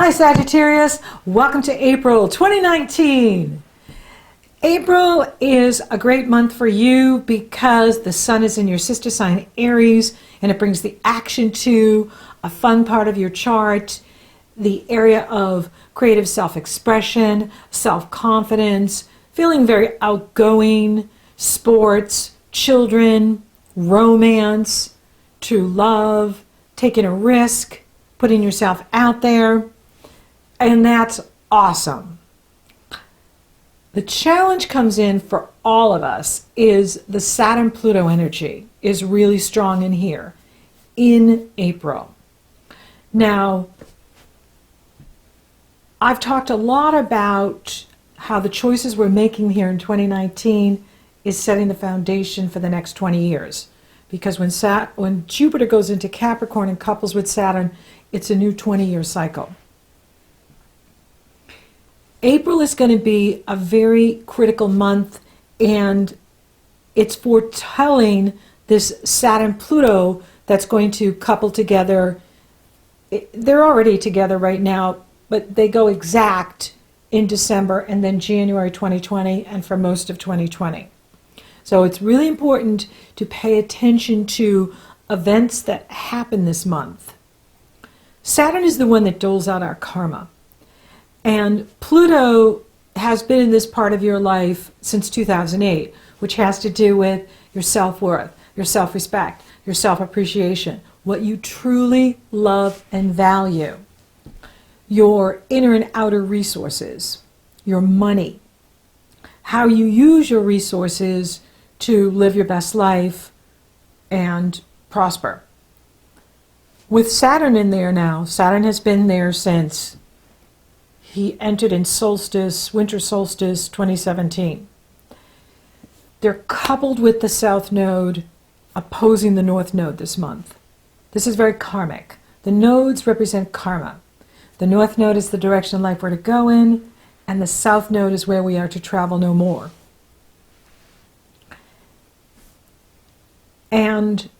Hi Sagittarius, welcome to April 2019. April is a great month for you because the sun is in your sister sign Aries and it brings the action to a fun part of your chart, the area of creative self-expression, self-confidence, feeling very outgoing, sports, children, romance, true love, taking a risk, putting yourself out there. And that's awesome. The challenge comes in for all of us is the Saturn-Pluto energy is really strong in here in April. Now, I've talked a lot about how the choices we're making here in 2019 is setting the foundation for the next 20 years. Because when Jupiter goes into Capricorn and couples with Saturn, it's a new 20-year cycle. April is going to be a very critical month, and it's foretelling this Saturn-Pluto that's going to couple together. They're already together right now, but they go exact in December and then January 2020 and for most of 2020. So it's really important to pay attention to events that happen this month. Saturn is the one that doles out our karma. And Pluto has been in this part of your life since 2008, which has to do with your self-worth, your self-respect, your self-appreciation, what you truly love and value, your inner and outer resources, your money, how you use your resources to live your best life and prosper. With Saturn in there now, Saturn has been there since he entered in solstice, winter solstice 2017. They're coupled with the South Node opposing the North Node this month. This is very karmic. The nodes represent karma. The North Node is the direction in life we're to go in, and the South Node is where we are to travel no more. And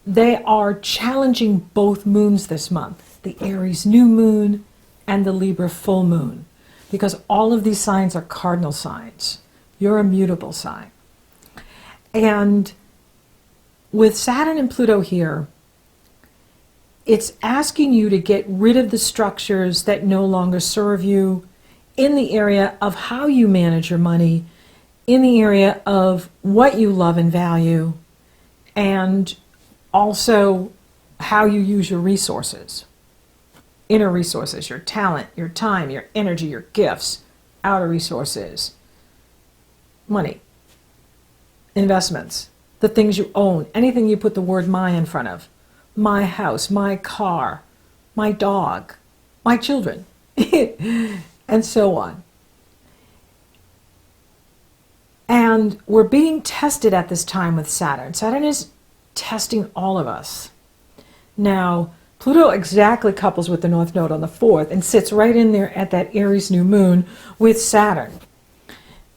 they are challenging both moons this month, the Aries new moon and the Libra full moon, because all of these signs are cardinal signs. You're a mutable sign. And with Saturn and Pluto here, it's asking you to get rid of the structures that no longer serve you in the area of how you manage your money, in the area of what you love and value, and also how you use your resources. Inner resources, your talent, your time, your energy, your gifts, outer resources, money, investments, the things you own, anything you put the word my in front of, my house, my car, my dog, my children, and so on. And we're being tested at this time with Saturn. Saturn is testing all of us. Now, Pluto exactly couples with the North Node on the 4th and sits right in there at that Aries new moon with Saturn.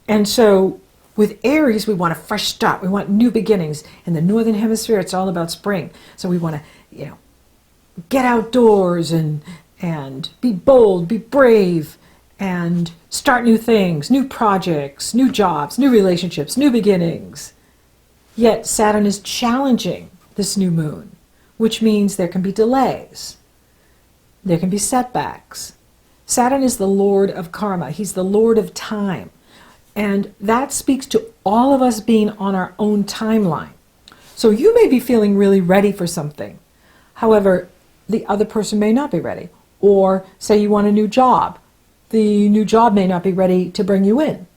And so with Aries, we want a fresh start. We want new beginnings. In the Northern Hemisphere, it's all about spring. So we want to, get outdoors and be bold, be brave, and start new things, new projects, new jobs, new relationships, new beginnings. Yet Saturn is challenging this new moon, which means there can be delays. There can be setbacks. Saturn is the Lord of karma. He's the Lord of time. And that speaks to all of us being on our own timeline. So you may be feeling really ready for something. However, the other person may not be ready. Or say you want a new job. The new job may not be ready to bring you in.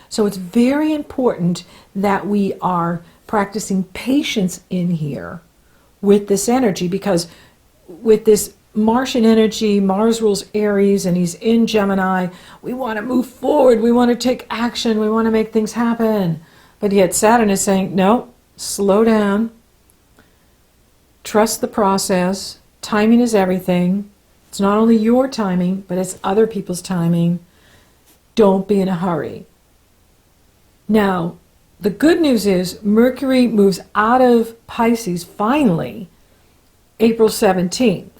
So it's very important that we are practicing patience in here with this energy, because with this Martian energy, Mars rules Aries and he's in Gemini, we want to move forward, we want to take action, we want to make things happen. But yet Saturn is saying, no, slow down, trust the process, timing is everything. It's not only your timing, but it's other people's timing. Don't be in a hurry. Now, the good news is Mercury moves out of Pisces finally April 17th.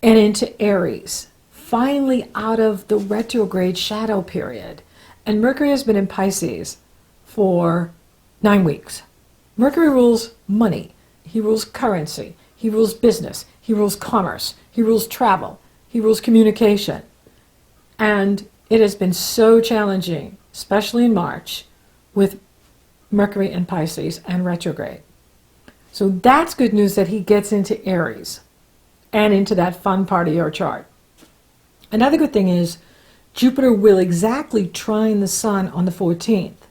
and into Aries, finally out of the retrograde shadow period. And Mercury has been in Pisces for 9 weeks. Mercury rules money, he rules currency, he rules business, he rules commerce, he rules travel, he rules communication. And it has been so challenging, especially in March, with Mercury in Pisces and retrograde. So that's good news that he gets into Aries and into that fun part of your chart. Another good thing is Jupiter will exactly trine the Sun on the 14th.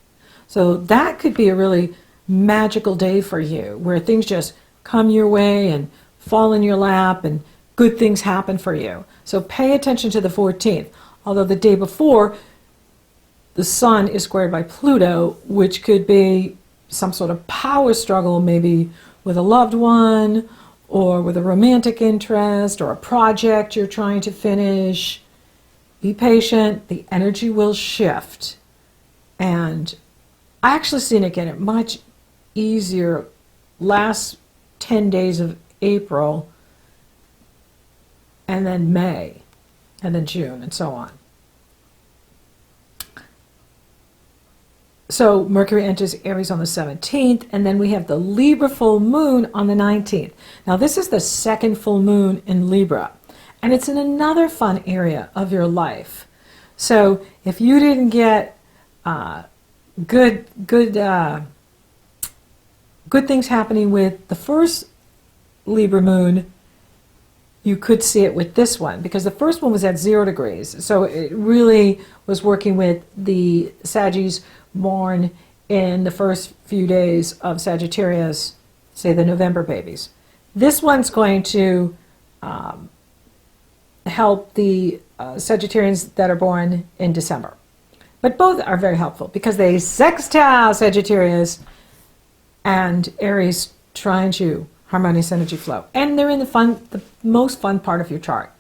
So that could be a really magical day for you, where things just come your way and fall in your lap and good things happen for you. So pay attention to the 14th. Although the day before, the Sun is squared by Pluto, which could be some sort of power struggle, maybe with a loved one, or with a romantic interest, or a project you're trying to finish. Be patient, the energy will shift. And I actually seen it get much easier last 10 days of April, and then May, and then June, and so on. So Mercury enters Aries on the 17th, and then we have the Libra full moon on the 19th. Now this is the second full moon in Libra, and it's in another fun area of your life. So if you didn't get good things happening with the first Libra moon, you could see it with this one, because the first one was at 0 degrees. So it really was working with the Saggies born in the first few days of Sagittarius, say the November babies. This one's going to help the Sagittarians that are born in December. But both are very helpful because they sextile Sagittarius and Aries trine you, harmonious energy flow. And they're in the most fun part of your chart.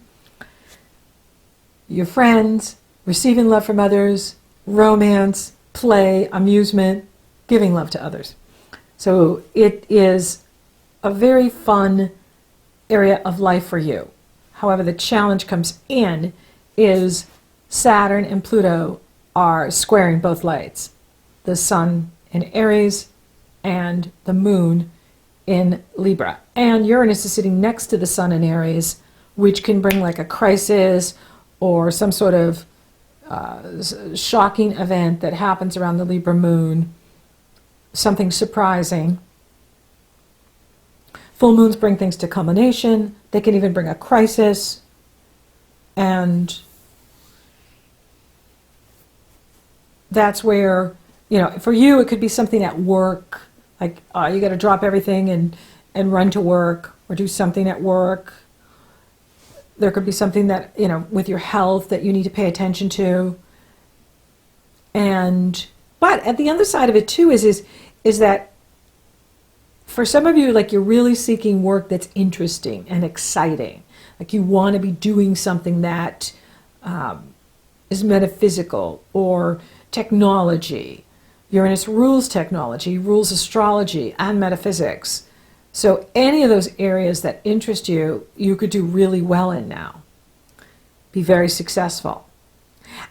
Your friends, receiving love from others, romance, play, amusement, giving love to others. So it is a very fun area of life for you. However, the challenge comes in is Saturn and Pluto are squaring both lights. The Sun in Aries and the Moon in Libra. And Uranus is sitting next to the Sun in Aries, which can bring like a crisis or some sort of shocking event that happens around the Libra moon, something surprising. Full moons bring things to culmination. They can even bring a crisis. And that's where, you know, for you it could be something at work, like you got to drop everything and run to work or do something at work. There could be something that, you know, with your health that you need to pay attention to. But at the other side of it too is that for some of you, like, you're really seeking work that's interesting and exciting. Like you want to be doing something that is metaphysical or technology. Uranus rules technology, rules astrology and metaphysics. So any of those areas that interest you, you could do really well in now. Be very successful.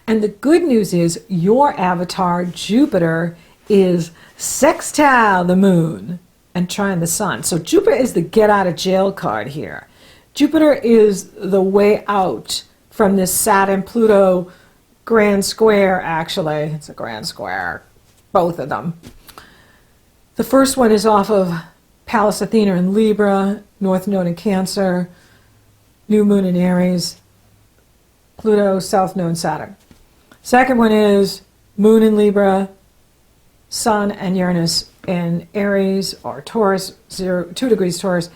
And the good news is your avatar, Jupiter, is sextile the moon and trine the sun. So Jupiter is the get out of jail card here. Jupiter is the way out from this Saturn-Pluto grand square, actually. It's a grand square, both of them. The first one is off of Pallas Athena in Libra, North Node in Cancer, New Moon in Aries, Pluto, South Node, Saturn. Second one is Moon in Libra, Sun and Uranus in Aries or Taurus, 2 degrees Taurus,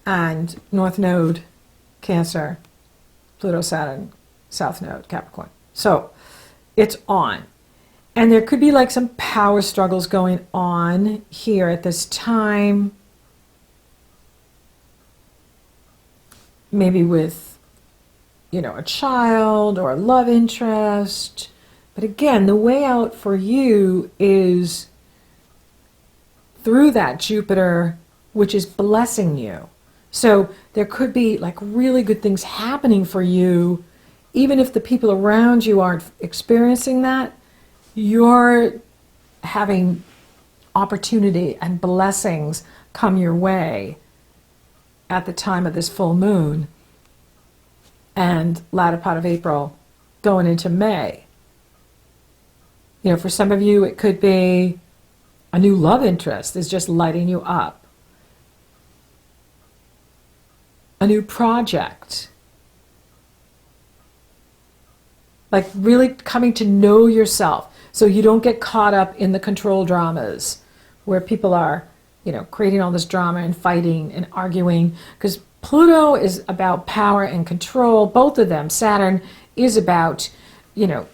and North Node, Cancer, Pluto, Saturn, South Node, Capricorn. So it's on. And there could be like some power struggles going on here at this time. Maybe with, you know, a child or a love interest. But again, the way out for you is through that Jupiter, which is blessing you. So there could be like really good things happening for you, even if the people around you aren't experiencing that. You're having opportunity and blessings come your way at the time of this full moon and latter part of April going into May. You know, for some of you, it could be a new love interest is just lighting you up. A new project. Like really coming to know yourself so you don't get caught up in the control dramas where people are, you know, creating all this drama and fighting and arguing. Because Pluto is about power and control, both of them. Saturn is about, you know,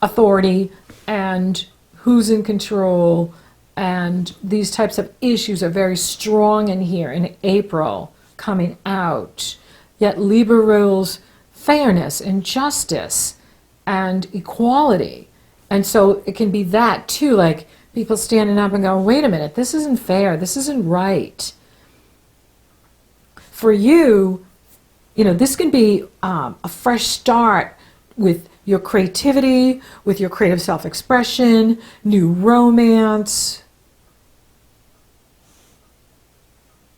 authority and who's in control, and these types of issues are very strong in here in April coming out. Yet Libra rules fairness and justice and equality. And so it can be that too, like people standing up and going, wait a minute, this isn't fair, this isn't right. For you, you know, this can be a fresh start with your creativity, with your creative self-expression, new romance,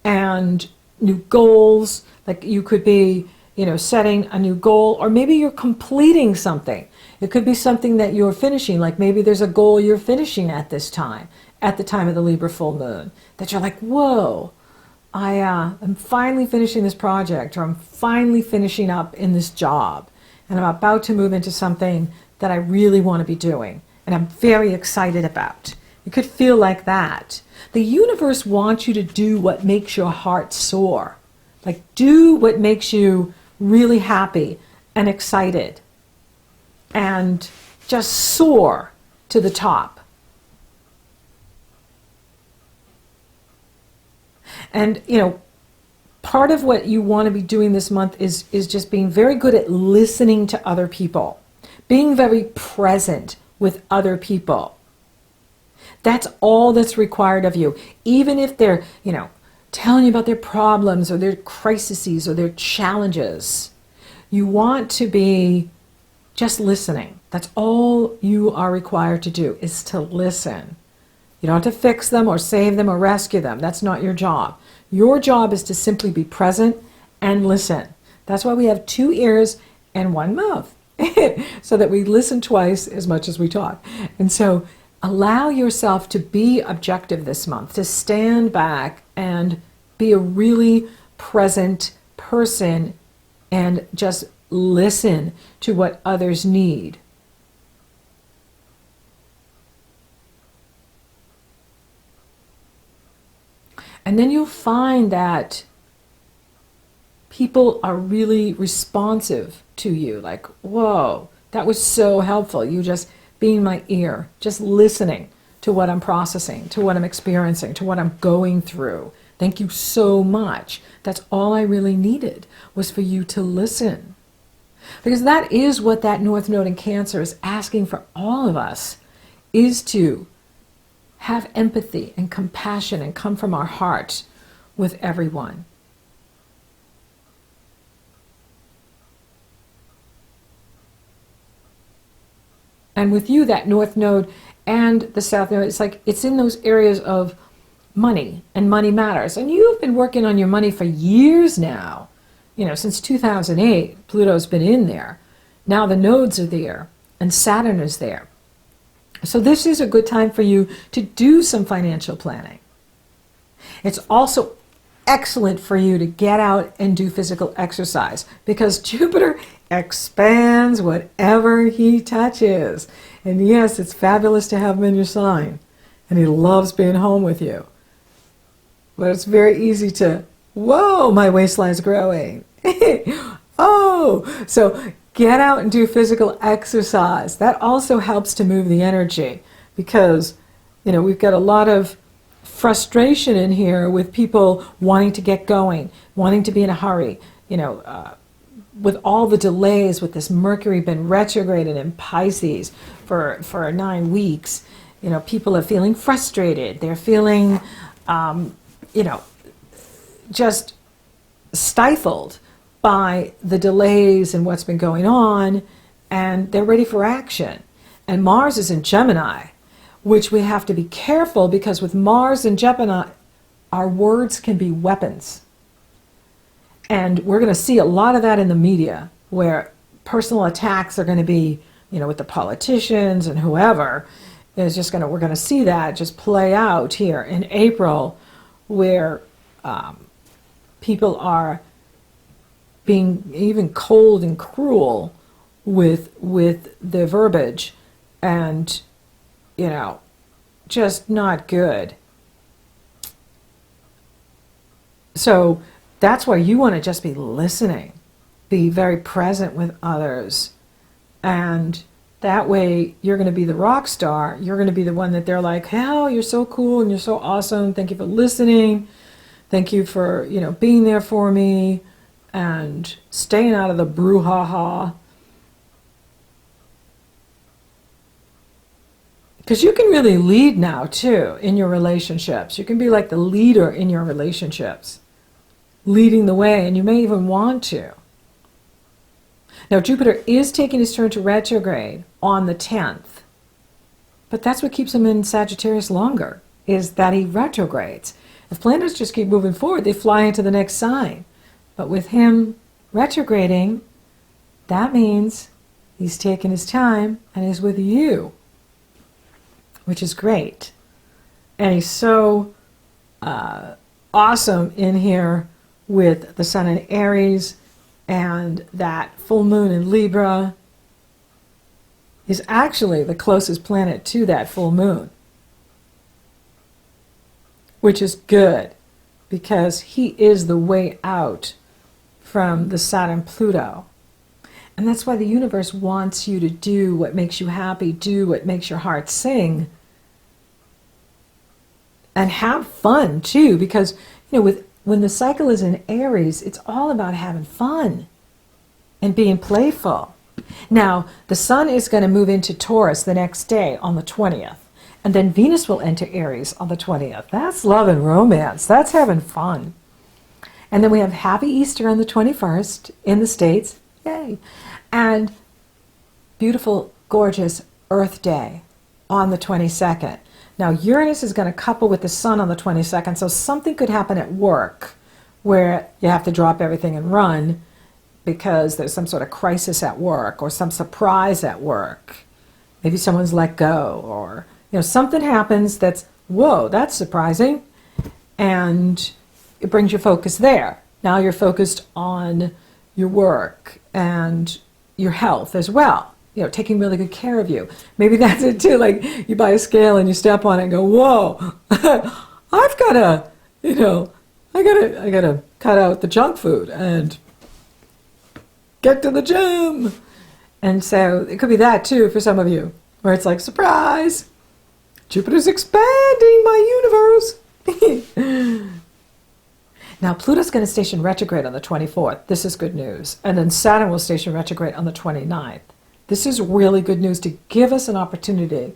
and new goals. Like you could be, you know, setting a new goal, or maybe you're completing something. It could be something that you're finishing, like maybe there's a goal you're finishing at this time, at the time of the Libra full moon, that you're like, whoa, I'm finally finishing this project, or I'm finally finishing up in this job, and I'm about to move into something that I really want to be doing, and I'm very excited about. It could feel like that. The universe wants you to do what makes your heart soar. Like do what makes you really happy and excited, and just soar to the top. And, you know, part of what you want to be doing this month is just being very good at listening to other people, being very present with other people. That's all that's required of you. Even if they're, you know, telling you about their problems or their crises or their challenges, you want to be just listening. That's all you are required to do, is to listen. You don't have to fix them or save them or rescue them. That's not your job. Your job is to simply be present and listen. That's why we have 2 ears and 1 mouth, so that we listen twice as much as we talk. And so allow yourself to be objective this month, to stand back and be a really present person and just listen to what others need. And then you'll find that people are really responsive to you. Like, whoa, that was so helpful. You just being my ear, just listening to what I'm processing, to what I'm experiencing, to what I'm going through. Thank you so much. That's all I really needed, was for you to listen. Because that is what that North Node in Cancer is asking for all of us, is to have empathy and compassion and come from our heart with everyone. And with you, that North Node and the South Node, it's like it's in those areas of money, and money matters. And you've been working on your money for years now. You know, since 2008, Pluto's been in there. Now the nodes are there, and Saturn is there. So this is a good time for you to do some financial planning. It's also excellent for you to get out and do physical exercise, because Jupiter expands whatever he touches. And yes, it's fabulous to have him in your sign, and he loves being home with you. But it's very easy to, whoa, my waistline's growing. Oh, so get out and do physical exercise. That also helps to move the energy, because, you know, we've got a lot of frustration in here with people wanting to get going, wanting to be in a hurry, you know, with all the delays, with this Mercury been retrograded in Pisces for 9 weeks. You know, people are feeling frustrated. They're feeling, you know, just stifled by the delays and what's been going on, and they're ready for action. And Mars is in Gemini, which we have to be careful, because with Mars in Gemini, our words can be weapons. And we're going to see a lot of that in the media, where personal attacks are going to be, with the politicians and whoever is just we're going to see that just play out here in April, where people are being even cold and cruel with their verbiage, and just not good. So that's why you want to just be listening, be very present with others, and that way you're going to be the rock star. You're going to be the one that they're like, hell, you're so cool and you're so awesome. Thank you for listening. Thank you for, being there for me and staying out of the brouhaha. Because you can really lead now, too, in your relationships. You can be like the leader in your relationships, leading the way, and you may even want to. Now, Jupiter is taking his turn to retrograde on the 10th. But that's what keeps him in Sagittarius longer, is that he retrogrades. If planets just keep moving forward, they fly into the next sign. But with him retrograding, that means he's taking his time and is with you, which is great. And he's so awesome in here with the sun in Aries, and that full moon in Libra is actually the closest planet to that full moon, which is good, because he is the way out from the Saturn-Pluto. And that's why the universe wants you to do what makes you happy, do what makes your heart sing, and have fun too, because when the cycle is in Aries, it's all about having fun and being playful. Now, the sun is going to move into Taurus the next day on the 20th, and then Venus will enter Aries on the 20th. That's love and romance. That's having fun. And then we have Happy Easter on the 21st in the States. Yay. And beautiful, gorgeous Earth Day on the 22nd. Now, Uranus is going to couple with the sun on the 22nd, so something could happen at work where you have to drop everything and run because there's some sort of crisis at work or some surprise at work. Maybe someone's let go, or something happens that's, whoa, that's surprising, and it brings your focus there. Now you're focused on your work and your health as well. Taking really good care of you. Maybe that's it too. Like you buy a scale and you step on it and go, whoa, I've got to, I gotta cut out the junk food and get to the gym. And so it could be that too for some of you, where it's like, surprise, Jupiter's expanding my universe. Now, Pluto's going to station retrograde on the 24th. This is good news. And then Saturn will station retrograde on the 29th. This is really good news to give us an opportunity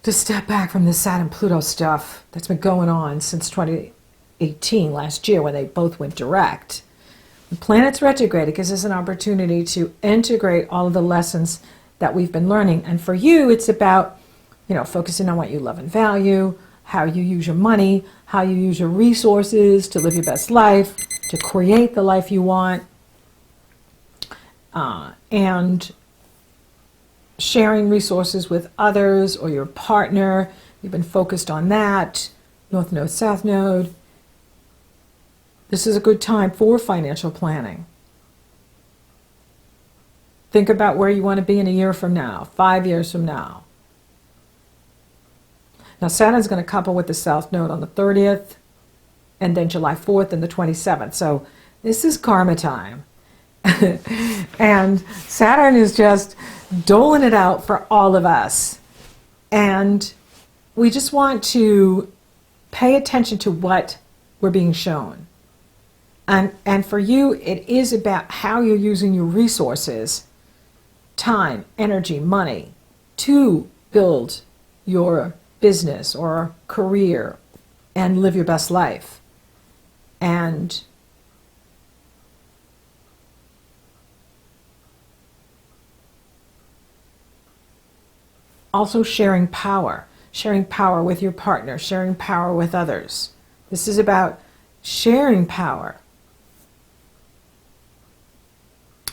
to step back from this Saturn-Pluto stuff that's been going on since 2018, last year, when they both went direct. When planets retrograde, it gives us an opportunity to integrate all of the lessons that we've been learning. And for you, it's about, focusing on what you love and value, how you use your money, how you use your resources to live your best life, to create the life you want, and sharing resources with others or your partner. You've been focused on that. North Node, South Node. This is a good time for financial planning. Think about where you want to be in a year from now, 5 years from now. Now, Saturn's going to couple with the South Node on the 30th, and then July 4th and the 27th. So this is karma time. And Saturn is just doling it out for all of us. And we just want to pay attention to what we're being shown. And for you, it is about how you're using your resources, time, energy, money, to build your business or career and live your best life. and also sharing power with your partner, sharing power with others. This is about sharing power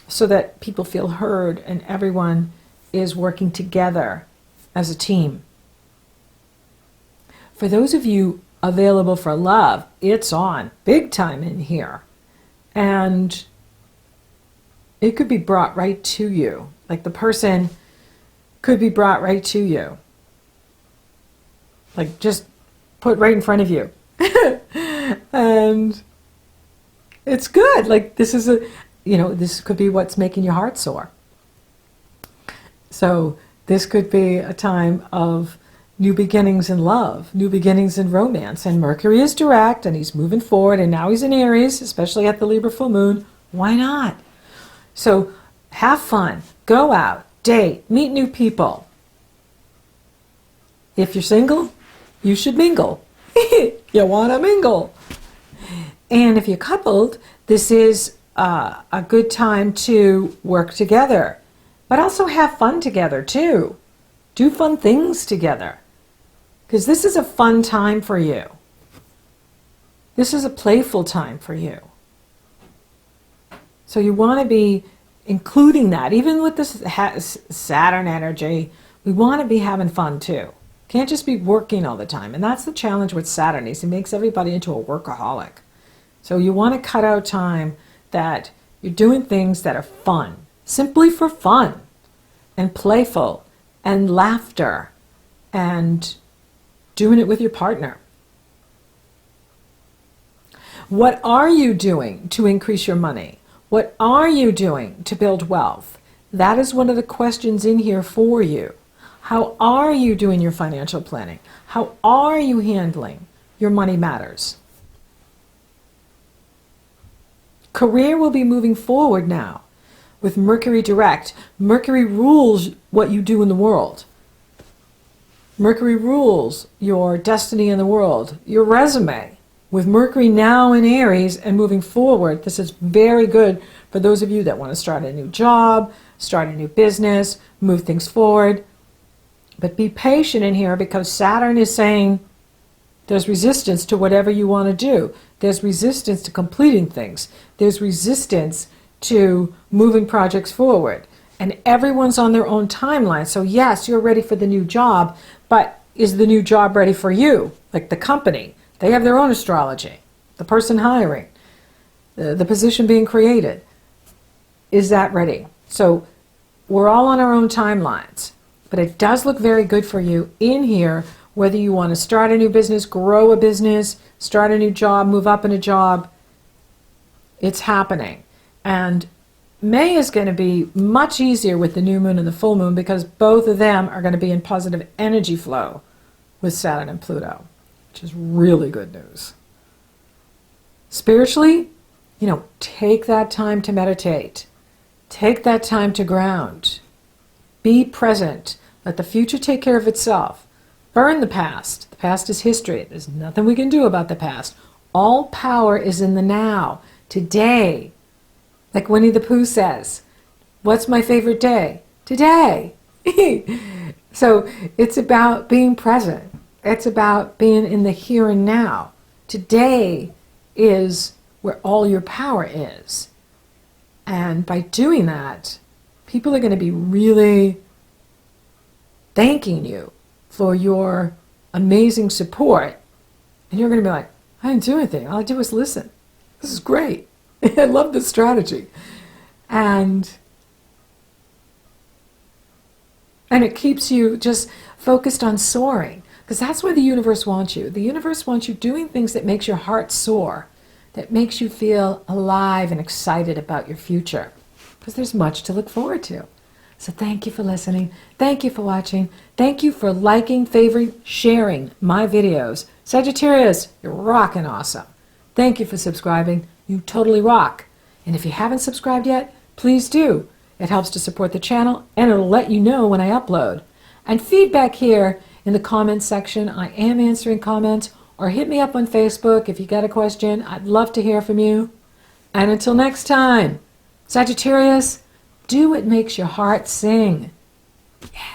so that people feel heard and everyone is working together as a team. For those of you available for love, it's on big time in here. And it could be brought right to you. Like the person could be brought right to you. Like just put right in front of you. And it's good. Like this is this could be what's making your heart soar. So this could be a time of new beginnings in love, new beginnings in romance. And Mercury is direct and he's moving forward, and now he's in Aries, especially at the Libra full moon. Why not? So have fun, go out, date, meet new people. If you're single, you should mingle. You want to mingle. And if you're coupled, this is a good time to work together, but also have fun together too. Do fun things together, because this is a fun time for you. This is a playful time for you. So you want to be including that. Even with this Saturn energy, we want to be having fun too. Can't just be working all the time. And that's the challenge with Saturn, is he makes everybody into a workaholic. So you want to cut out time that you're doing things that are fun, simply for fun, and playful, and laughter, and doing it with your partner. What are you doing to increase your money? What are you doing to build wealth? That is one of the questions in here for you. How are you doing your financial planning? How are you handling your money matters? Career will be moving forward now with Mercury direct. Mercury rules what you do in the world. Mercury rules your destiny in the world, your resume. With Mercury now in Aries and moving forward, this is very good for those of you that want to start a new job, start a new business, move things forward. But be patient in here, because Saturn is saying there's resistance to whatever you want to do. There's resistance to completing things. There's resistance to moving projects forward. And everyone's on their own timeline. So yes, you're ready for the new job, but is the new job ready for you? Like the company, they have their own astrology. The person hiring, the position being created, is that ready? So we're all on our own timelines. But it does look very good for you in here, whether you want to start a new business, grow a business, start a new job, move up in a job. It's happening. And May is going to be much easier with the new moon and the full moon, because both of them are going to be in positive energy flow with Saturn and Pluto, which is really good news. Spiritually, take that time to meditate. Take that time to ground. Be present. Let the future take care of itself. Burn the past. The past is history. There's nothing we can do about the past. All power is in the now, today. Like Winnie the Pooh says, what's my favorite day? Today. So it's about being present. It's about being in the here and now. Today is where all your power is. And by doing that, people are going to be really thanking you for your amazing support. And you're going to be like, I didn't do anything. All I did was listen. This is great. I love this strategy. And it keeps you just focused on soaring, because that's where the universe wants you. The universe wants you doing things that makes your heart soar, that makes you feel alive and excited about your future, because there's much to look forward to. So thank you for listening. Thank you for watching. Thank you for liking, favoring, sharing my videos. Sagittarius, you're rocking awesome. Thank you for subscribing. You totally rock. And if you haven't subscribed yet, please do. It helps to support the channel, and it'll let you know when I upload. And feedback here in the comments section. I am answering comments or hit me up on Facebook if you got a question. I'd love to hear from you. And until next time, Sagittarius, do what makes your heart sing. Yeah.